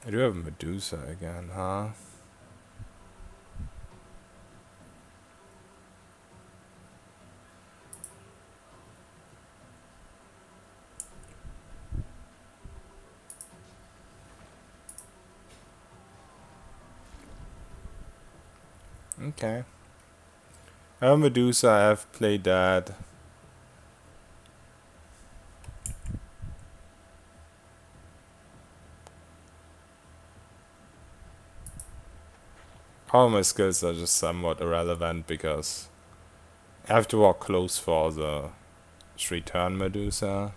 I do have Medusa again, huh? Okay. I have Medusa, I have played that. All my skills are just somewhat irrelevant because I have to walk close for the 3-turn Medusa.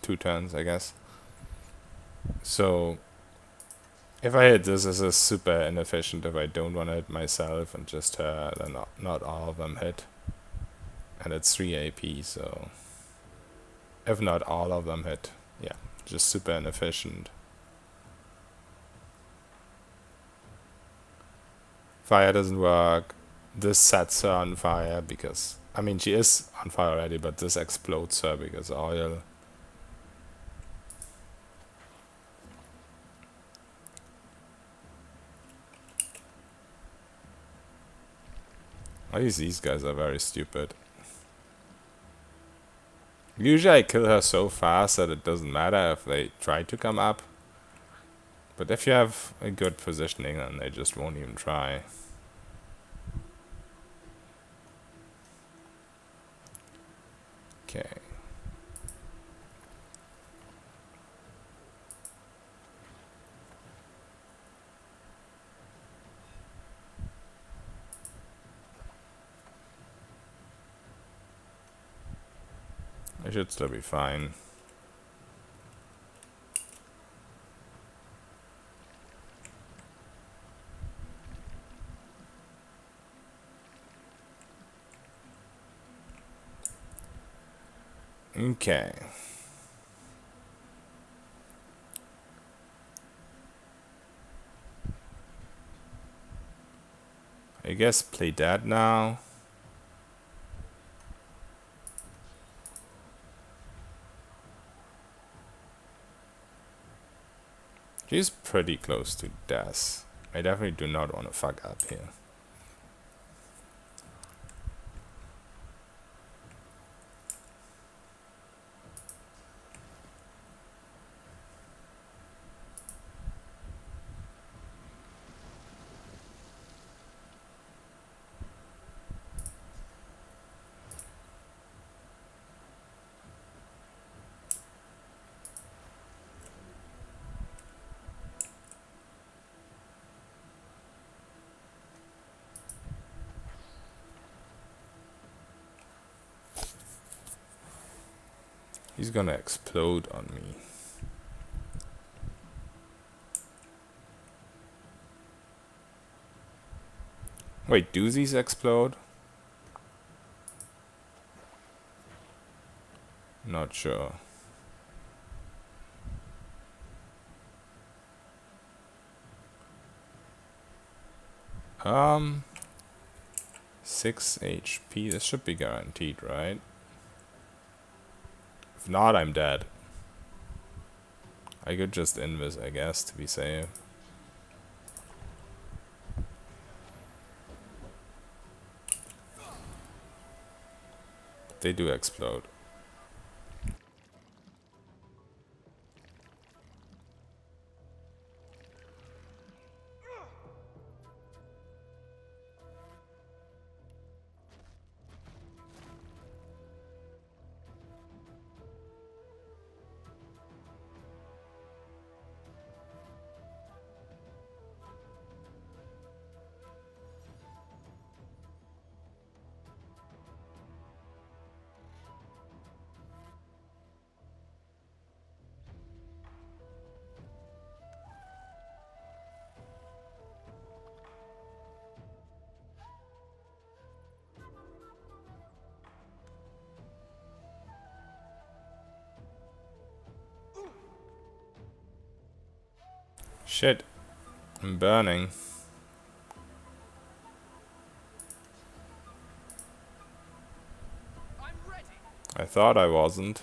2 turns, I guess. So if I hit this, this is super inefficient if I don't want to hit myself and just her, then not all of them hit. And it's 3 AP, so if not all of them hit, yeah, just super inefficient. Fire doesn't work. This sets her on fire because, I mean, she is on fire already, but this explodes her because oil. At least these guys are very stupid. Usually I kill her so fast that it doesn't matter if they try to come up. But if you have a good positioning, then they just won't even try. Okay. I should still be fine. Okay. I guess play that now. She's pretty close to death. I definitely do not want to fuck up here. He's gonna explode on me. Wait, do these explode? Not sure. Um, 6 HP. This should be guaranteed, right? If not, I'm dead. I could just invis, I guess, to be safe. They do explode. Shit. I'm burning. I'm ready. I thought I wasn't.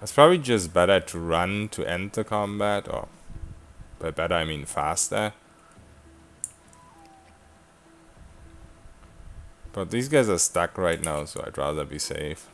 It's probably just better to run to end the combat, or by better I mean faster. But these guys are stuck right now, so I'd rather be safe.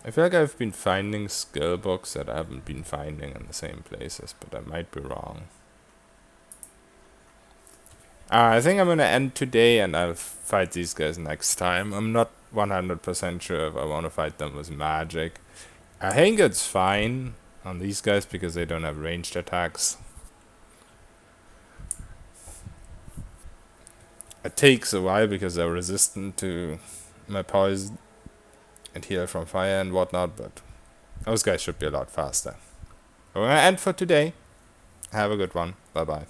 I feel like I've been finding skill books that I haven't been finding in the same places, but I might be wrong. I think I'm gonna end today and I'll fight these guys next time. I'm not 100% sure if I want to fight them with magic. I think it's fine on these guys because they don't have ranged attacks. It takes a while because they're resistant to my poison and heal from fire and whatnot, but those guys should be a lot faster. We're gonna end for today. Have a good one. Bye bye.